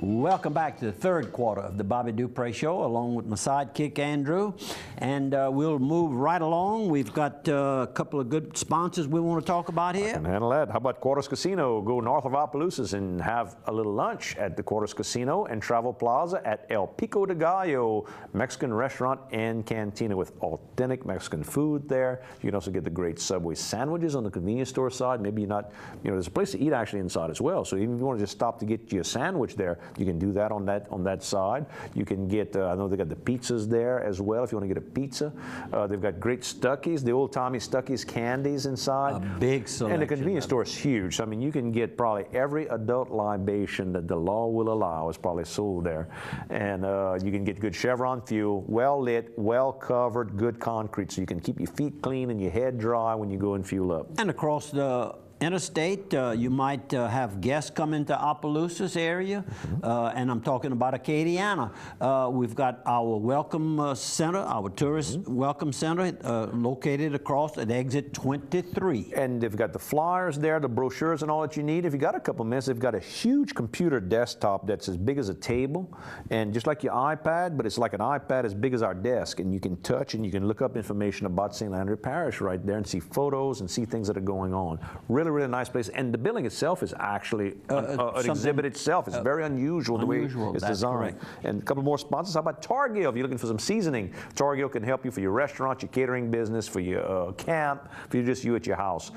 Welcome back to the third quarter of the Bobby Dupree Show, along with my sidekick, Andrew. And we'll move right along. We've got a couple of good sponsors we want to talk about here. I can handle that. How about Quarters Casino? Go north of Opelousas and have a little lunch at the Quarters Casino and Travel Plaza at El Pico de Gallo, Mexican restaurant and cantina with authentic Mexican food there. You can also get the great Subway sandwiches on the convenience store side. Maybe you're not, there's a place to eat actually inside as well. So even if you want to just stop to get you a sandwich there, you can do that on that side. You can get, I know they got the pizzas there as well if you want to get a pizza. They've got great Stuckies, the old-timey Stuckies candies inside. A big selection. And the convenience store is huge. So, I mean, you can get probably every adult libation that the law will allow is probably sold there. And you can get good Chevron fuel, well lit, well covered, good concrete, so you can keep your feet clean and your head dry when you go and fuel up. And across the interstate, you might have guests come into Opelousas area, and I'm talking about Acadiana. We've got our welcome center, our tourist welcome center, located across at exit 23. And they've got the flyers there, the brochures and all that you need. If you got a couple minutes, they've got a huge computer desktop that's as big as a table, and just like your iPad, but it's like an iPad as big as our desk, and you can touch and you can look up information about St. Landry Parish right there and see photos and see things that are going on. Really nice place, and the building itself is actually an exhibit itself. It's very unusual the way it's designed. Correct. And a couple more sponsors. How about Targill? If you're looking for some seasoning, Targill can help you for your restaurant, your catering business, for your camp, for just you at your house.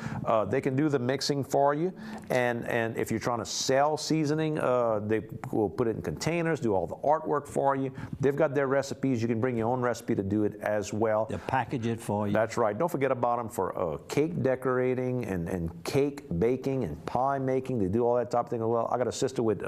They can do the mixing for you, and if you're trying to sell seasoning, they will put it in containers, do all the artwork for you. They've got their recipes. You can bring your own recipe to do it as well. They'll package it for you. That's right. Don't forget about them for cake decorating and cake baking and pie making. They do all that type of thing. Well, I got a sister with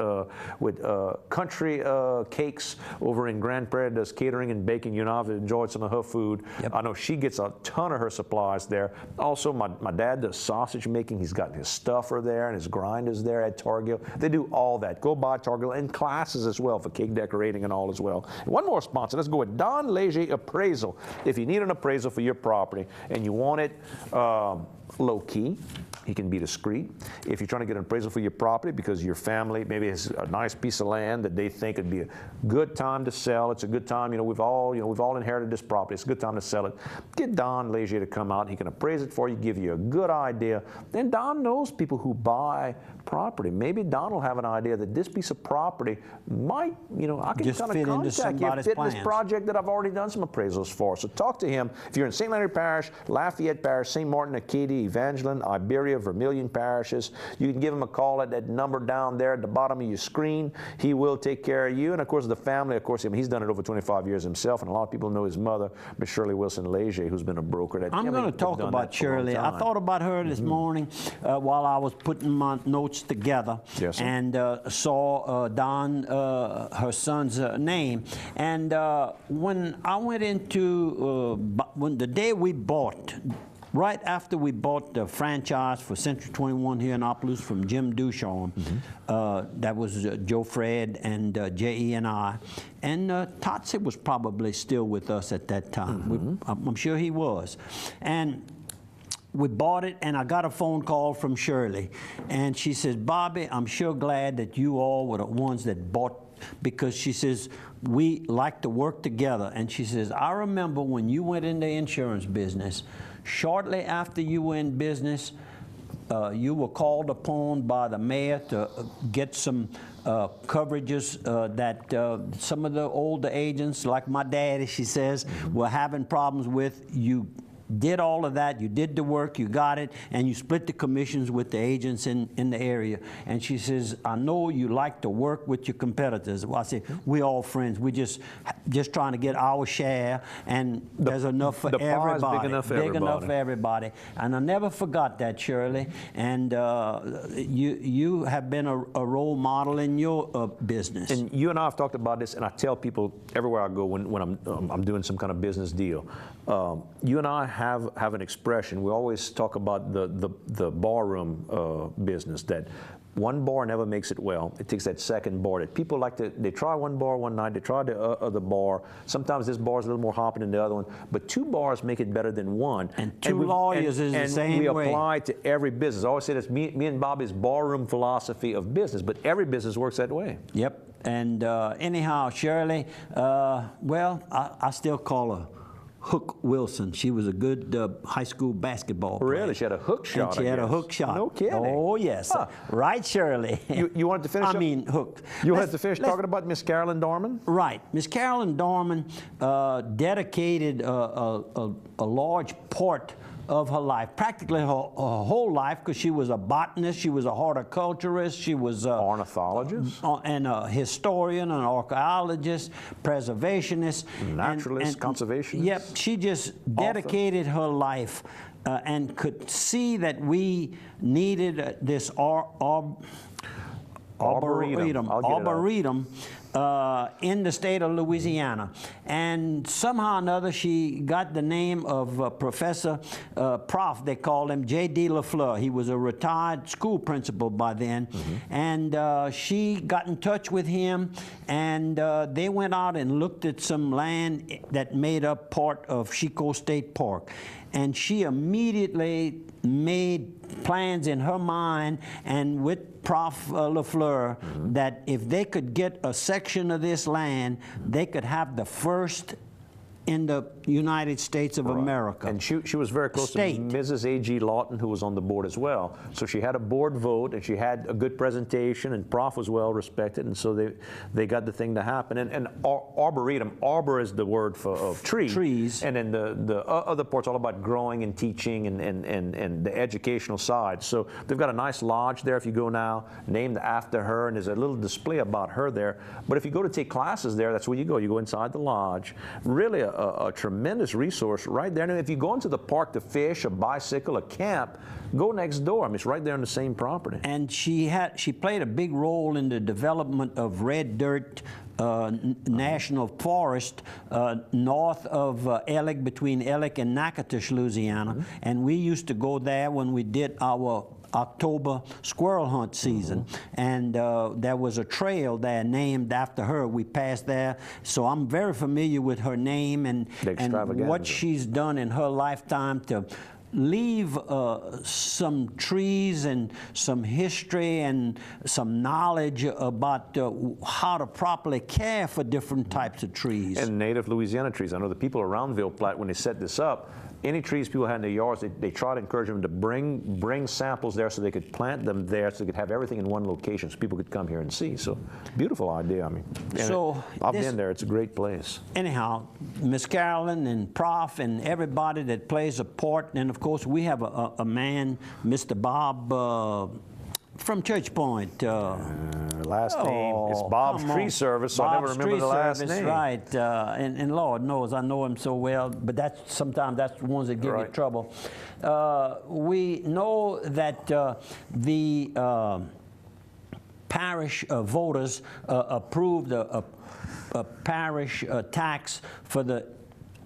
country cakes over in Grand Prairie, does catering and baking. I've enjoyed some of her food. Yep. I know she gets a ton of her supplies there. Also, my dad does sausage making. He's got his stuffer there and his grinders there at Targill. They do all that. Go by Targill, and classes as well for cake decorating and all as well. And one more sponsor. Let's go with Don Leger Appraisal. If you need an appraisal for your property and you want it low-key, he can be discreet. If you're trying to get an appraisal for your property because your family maybe has a nice piece of land that they think would be a good time to sell, it's a good time. We've all inherited this property. It's a good time to sell it. Get Don Leger to come out. He can appraise it for you, give you a good idea. Then Don knows people who buy property. Maybe Don will have an idea that this piece of property might, I can just kind fit of into contact you, fit in this plans. project that I've already done some appraisals for. So talk to him. If you're in St. Landry Parish, Lafayette Parish, St. Martin, Acadia, Evangeline, Iberia, Vermilion parishes, you can give him a call at that number down there at the bottom of your screen. He will take care of you. And of course, the family, he's done it over 25 years himself, and a lot of people know his mother, Miss Shirley Wilson Leger, who's been a broker. I'm going to talk about Shirley. I thought about her this morning while I was putting my notes together. Yes, sir. And saw Don, her son's name. And when I went into, when the day we bought, right after we bought the franchise for Century 21 here in Opelousas from Jim Ducharme, that was Joe Fred and J.E. and I. And Totsie was probably still with us at that time. I'm sure he was. And we bought it, and I got a phone call from Shirley. And she says, Bobby, I'm sure glad that you all were the ones that bought, because she says, we like to work together. And she says, I remember when you went in the insurance business, shortly after you were in business, you were called upon by the mayor to get some coverages that some of the older agents, like my daddy, she says, were having problems with. You did all of that, you did the work, you got it, and you split the commissions with the agents in the area. And she says, I know you like to work with your competitors. Well, I said, we're all friends. We're just trying to get our share, and there's enough for everybody. The pie is big enough for everybody. Big enough for everybody. And I never forgot that, Shirley. And you have been a role model in your business. And you and I have talked about this, and I tell people everywhere I go when I'm doing some kind of business deal. You and I have an expression. We always talk about the barroom business, that one bar never makes it well. It takes that second bar. That people like they try one bar one night, they try the other bar. Sometimes this bar is a little more hopping than the other one, but two bars make it better than one. And two lawyers is the same way. And we apply it to every business. I always say that's me and Bobby's barroom philosophy of business, but every business works that way. Yep. And anyhow, Shirley, well, I still call her Hook Wilson. She was a good high school basketball player. Really? She had a hook shot, And she had a hook shot. No kidding. Oh, yes. Huh. Right, Shirley. You wanted to finish I mean, Hook. You wanted to finish talking about Miss Carolyn Dorman? Right. Miss Carolyn Dorman dedicated a large part of her life, practically her whole life, because she was a botanist, she was a horticulturist, she was Ornithologist? And a historian, an archaeologist, preservationist. Naturalist, conservationist? Yep, she just dedicated her life and could see that we needed this arboretum in the state of Louisiana. And somehow or another, she got the name of Professor Prof, they called him, J.D. LaFleur. He was a retired school principal by then. And she got in touch with him, and they went out and looked at some land that made up part of Chico State Park. And she immediately made plans in her mind and with Prof. LaFleur that if they could get a section of this land, they could have the first in the United States of America. And she was very close to Mrs. A.G. Lawton, who was on the board as well. So she had a board vote, and she had a good presentation, and Prof was well respected, and so they got the thing to happen. And arboretum, arbor is the word of tree. Trees. And then the other part's all about growing and teaching and the educational side. So they've got a nice lodge there if you go now, named after her, and there's a little display about her there. But if you go to take classes there, that's where you go. You go inside the lodge. Really a tremendous resource right there. And if you go into the park to fish, a bicycle, a camp, go next door. I mean, it's right there on the same property. And she played a big role in the development of Red Dirt National Forest north of Ellick, between Ellick and Natchitoches, Louisiana. And we used to go there when we did our October squirrel hunt season, and there was a trail there named after her. We passed there, so I'm very familiar with her name and what she's done in her lifetime to leave some trees and some history and some knowledge about how to properly care for different types of trees. And native Louisiana trees. I know the people around Ville Platte, when they set this up, any trees people had in their yards, they try to encourage them to bring samples there so they could plant them there so they could have everything in one location so people could come here and see. So, beautiful idea, I mean. So I've been there, it's a great place. Anyhow, Miss Carolyn and Prof and everybody that plays a part, and of course we have a man, Mr. Bob, from Church Point. Last name is Bob's Tree Service, so I never remember the last name. Right, and Lord knows I know him so well, but sometimes that's the ones that give you trouble. We know that the parish voters approved a parish tax for the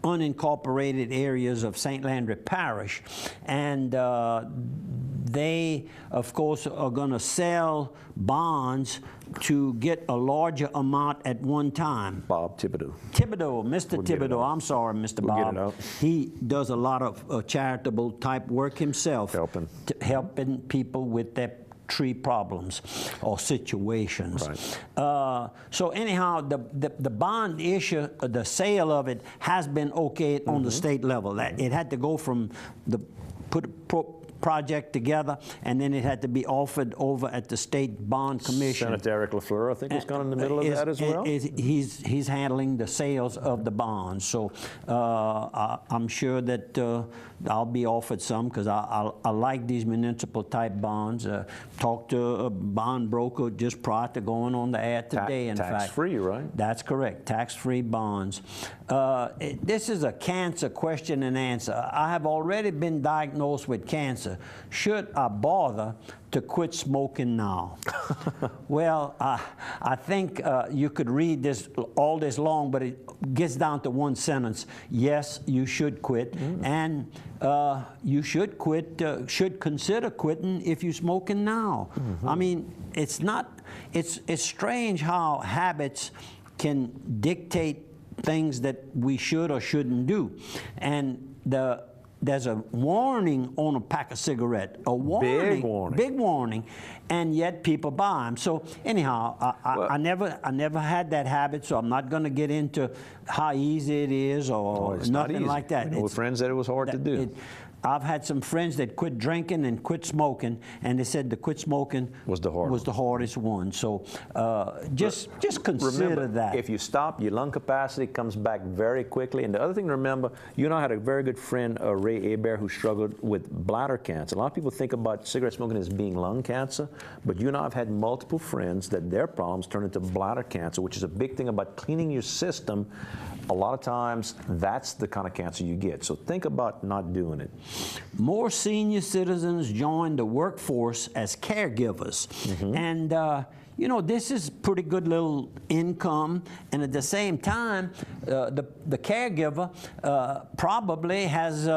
unincorporated areas of St. Landry Parish, and they, of course, are going to sell bonds to get a larger amount at one time. Bob Thibodeau. Mr. Thibodeau. I'm sorry, Mr. Bob. He does a lot of charitable type work himself, helping people with their tree problems or situations. Right. So anyhow, the bond issue, the sale of it has been okayed on the state level. It had to go from the project together, and then it had to be offered over at the State Bond Commission. Senator Eric LaFleur, I think, was kind of in the middle of that as well. He's handling the sales of the bonds, so I'm sure that I'll be offered some because I like these municipal type bonds. Talked to a bond broker just prior to going on the air today. In fact, tax-free, right? That's correct. Tax-free bonds. This is a cancer question and answer. I have already been diagnosed with cancer. Should I bother to quit smoking now? Well, I think you could read this all this long, but it gets down to one sentence. Yes, you should quit, and you should quit. Should consider quitting if you're smoking now. I mean, it's not. It's strange how habits can dictate things that we should or shouldn't do, and the there's a warning on a pack of cigarette, a warning, big warning, and yet people buy them. So anyhow, I never had that habit, so I'm not going to get into how easy it is or nothing like that. We know friends that it was hard to do. I've had some friends that quit drinking and quit smoking, and they said the quit smoking was the hardest one. So just consider remember, that. If you stop, your lung capacity comes back very quickly. And the other thing to remember, you and I had a very good friend, Ray Hebert, who struggled with bladder cancer. A lot of people think about cigarette smoking as being lung cancer, but you and I have had multiple friends that their problems turn into bladder cancer, which is a big thing about cleaning your system. A lot of times, that's the kind of cancer you get. So think about not doing it. More senior citizens join the workforce as caregivers. And you know, this is pretty good little income, and at the same time, the caregiver probably has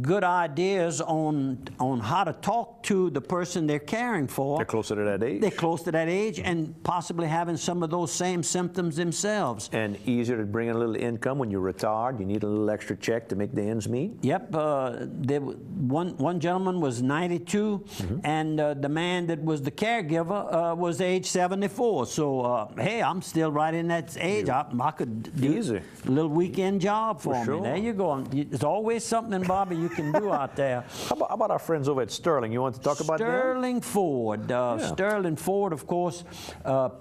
good ideas on how to talk to the person they're caring for. They're closer to that age. They're close to that age and possibly having some of those same symptoms themselves. And easier to bring in a little income when you're retired. You need a little extra check to make the ends meet. Yep. One gentleman was 92, and the man that was the caregiver was age 74. So, hey, I'm still right in that age. I could do a little weekend job for me. There you go. There's always something, Bobby, you can do out there. How about our friends over at Sterling? You want to talk about them? Sterling Ford. Sterling Ford, of course,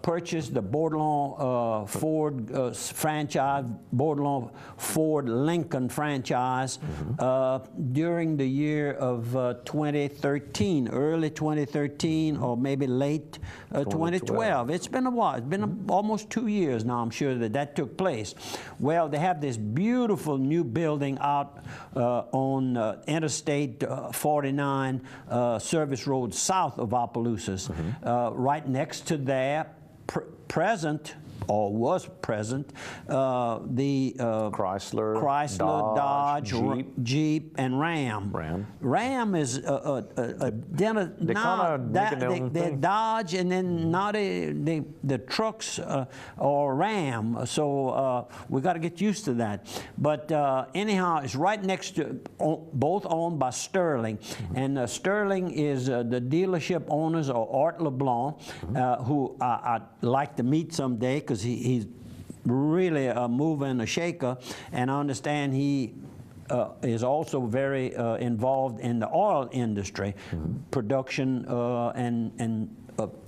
purchased the Bordelon Ford franchise, Bordelon Ford Lincoln franchise during the year of 2013, early 2013, or maybe late 2012. It's been a while. It's been almost 2 years now, I'm sure, that took place. Well, they have this beautiful new building out on Interstate 49 Service Road south of Opelousas. Right next to their present, or was present, the Chrysler, Dodge, Jeep, and Ram. Ram is they're Dodge, and then now the trucks are Ram. So we got to get used to that. But anyhow, it's right next to, both owned by Sterling, and Sterling is the dealership owners are Art LeBlanc, who I'd like to meet someday, because he's really a mover and a shaker, and I understand he is also very involved in the oil industry, production and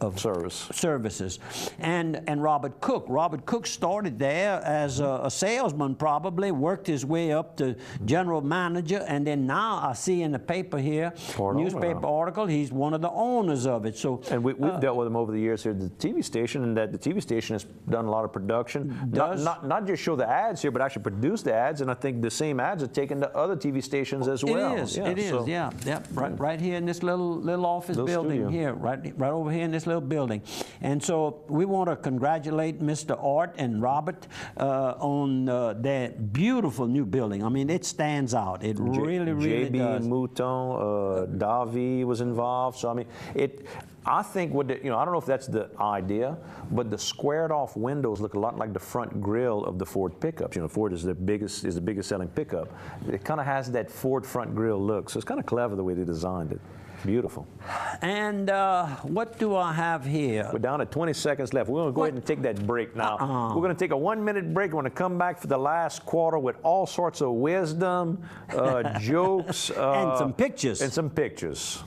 of services. And Robert Cook. Robert Cook started there as a salesman, probably, worked his way up to general manager, and then now I see in the paper here, newspaper article, he's one of the owners of it. So, and we've dealt with him over the years here at the TV station, and that the TV station has done a lot of production. Not just show the ads here, but actually produce the ads, and I think the same ads are taken to other TV stations as well. It is, yeah. Right here in this little office building here, right over here in this little building. And so we want to congratulate Mr. Art and Robert on their beautiful new building. I mean, it stands out. It really does. JB Mouton, Davi was involved. So I mean, I think I don't know if that's the idea, but the squared off windows look a lot like the front grille of the Ford pickups. You know, Ford is the biggest selling pickup. It kind of has that Ford front grille look. So it's kind of clever the way they designed it. Beautiful. And what do I have here? We're down to 20 seconds left. We're going to go ahead and take that break now. We're going to take a 1-minute break. We're going to come back for the last quarter with all sorts of wisdom, jokes. And some pictures. And some pictures.